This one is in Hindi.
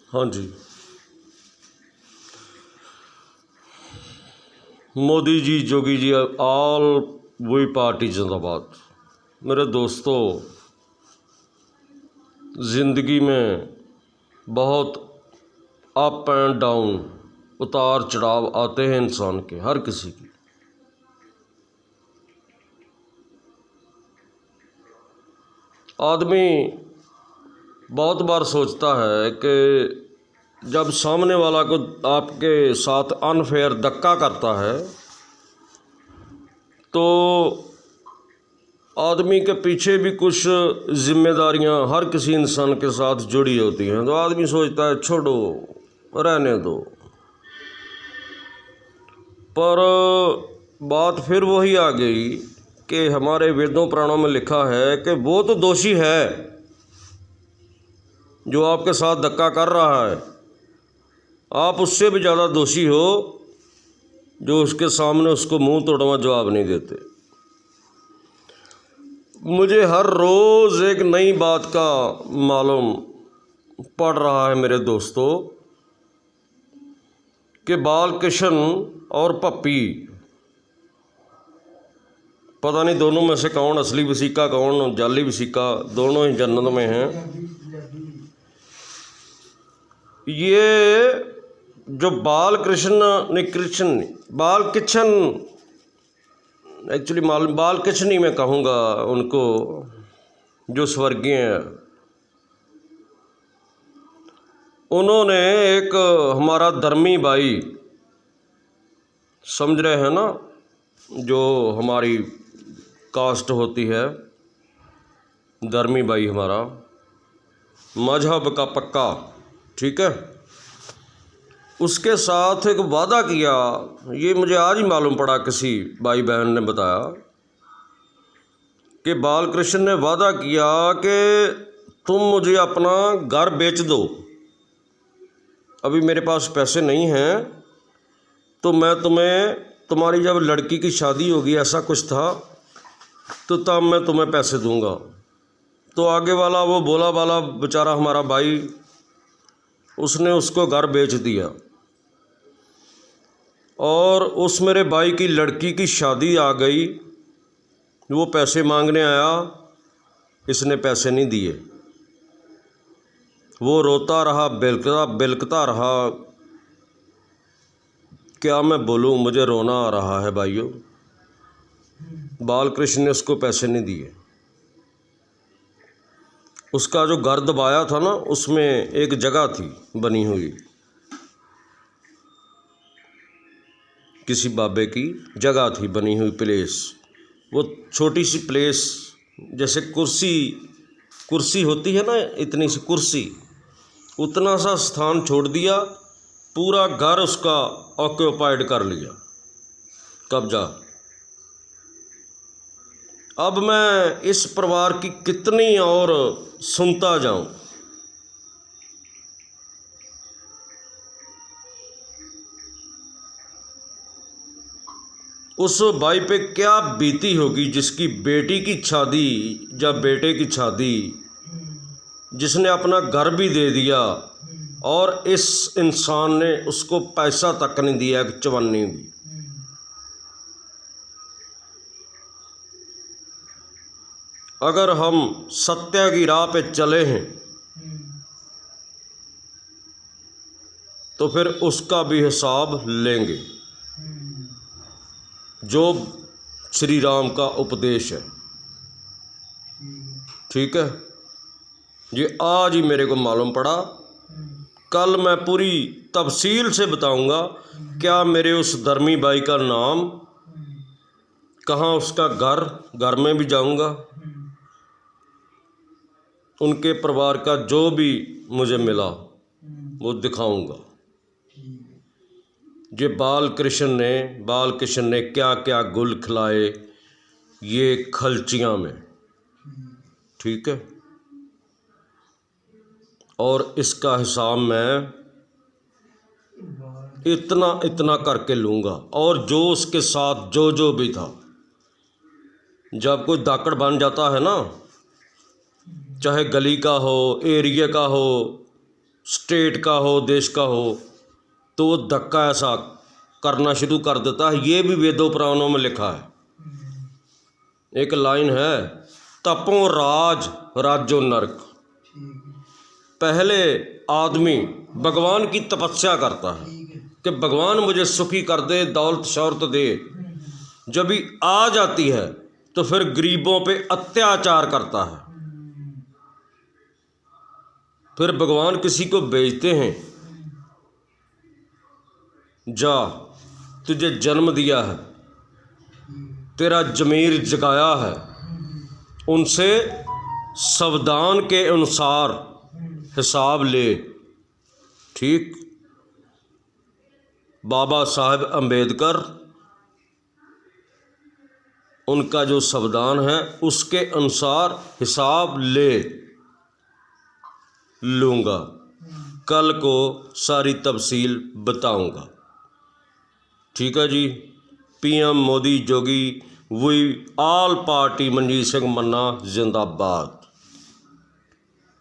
हाँ जी। मोदी जी, जोगी जी, ऑल वही पार्टी जिंदाबाद। मेरे दोस्तों, ज़िंदगी में बहुत अप एंड डाउन, उतार चढ़ाव आते हैं इंसान के, हर किसी की। आदमी बहुत बार सोचता है कि जब सामने वाला को आपके साथ अनफेयर धक्का करता है तो आदमी के पीछे भी कुछ जिम्मेदारियां हर किसी इंसान के साथ जुड़ी होती हैं। तो आदमी सोचता है छोड़ो, रहने दो। पर बात फिर वही आ गई कि हमारे वेदों पुराणों में लिखा है कि वो तो दोषी है जो आपके साथ धक्का कर रहा है। आप उससे भी ज़्यादा दोषी हो जो उसके सामने उसको मुंह तोड़वा जवाब नहीं देते। मुझे हर रोज़ एक नई बात का मालूम पड़ रहा है मेरे दोस्तों कि बालकृष्ण और पप्पी, पता नहीं दोनों में से कौन असली वसीका कौन जाली वसीका, दोनों ही जन्नत में हैं। ये जो बालकृष्ण एक्चुअली बालकृष्ण ही मैं कहूँगा उनको, जो स्वर्गीय हैं, उन्होंने एक हमारा धर्मी भाई, समझ रहे हैं ना, जो हमारी कास्ट होती है, धर्मी भाई हमारा, मजहब का पक्का, ठीक है, उसके साथ एक वादा किया। ये मुझे आज ही मालूम पड़ा, किसी भाई बहन ने बताया कि बालकृष्ण ने वादा किया कि तुम मुझे अपना घर बेच दो। अभी मेरे पास पैसे नहीं हैं तो मैं तुम्हें, तुम्हारी जब लड़की की शादी होगी, ऐसा कुछ था, तो तब मैं तुम्हें पैसे दूंगा। तो आगे वाला वो बोला वाला बेचारा हमारा भाई, उसने उसको घर बेच दिया। और उस मेरे भाई की लड़की की शादी आ गई, वो पैसे मांगने आया, इसने पैसे नहीं दिए। वो रोता रहा, बिलकता रहा। क्या मैं बोलूँ, मुझे रोना आ रहा है भाइयों। बालकृष्ण ने उसको पैसे नहीं दिए। उसका जो घर दबाया था ना, उसमें एक जगह थी बनी हुई, किसी बाबे की जगह थी बनी हुई, प्लेस। वो छोटी सी प्लेस, जैसे कुर्सी होती है ना, इतनी सी कुर्सी, उतना सा स्थान छोड़ दिया, पूरा घर उसका ऑक्यूपाइड कर लिया, कब्जा। अब मैं इस परिवार की कितनी और सुनता जाऊं। उस भाई पे क्या बीती होगी जिसकी बेटी की शादी या बेटे की शादी, जिसने अपना घर भी दे दिया और इस इंसान ने उसको पैसा तक नहीं दिया, एक चवन्नी भी। अगर हम सत्य की राह पे चले हैं तो फिर उसका भी हिसाब लेंगे, जो श्री राम का उपदेश है, ठीक है। ये आज ही मेरे को मालूम पड़ा, कल मैं पूरी तफसील से बताऊंगा। क्या मेरे उस धर्मी भाई का नाम, कहाँ उसका घर में भी जाऊंगा, उनके परिवार का जो भी मुझे मिला वो दिखाऊंगा। ये बालकृष्ण ने क्या क्या गुल खिलाए ये खलचियाँ में, ठीक है। और इसका हिसाब मैं इतना करके लूँगा। और जो उसके साथ जो भी था, जब कोई दाकड़ बन जाता है ना, चाहे गली का हो, एरिया का हो, स्टेट का हो, देश का हो, तो वो धक्का ऐसा करना शुरू कर देता है। ये भी वेदों पुराणों में लिखा है। एक लाइन है, तपो राज राजो नरक। पहले आदमी भगवान की तपस्या करता है कि भगवान मुझे सुखी कर दे, दौलत शौहरत दे। जब भी आ जाती है तो फिर गरीबों पे अत्याचार करता है। फिर भगवान किसी को भेजते हैं, जा तुझे जन्म दिया है, तेरा जमीर जगाया है, उनसे संविधान के अनुसार हिसाब ले। ठीक, बाबा साहब अम्बेडकर, उनका जो संविधान है उसके अनुसार हिसाब ले लूँगा। कल को सारी तफसील बताऊँगा। ठीक है जी। PM Modi, Jogi, we all party, Manjeet Singh Manna जिंदाबाद।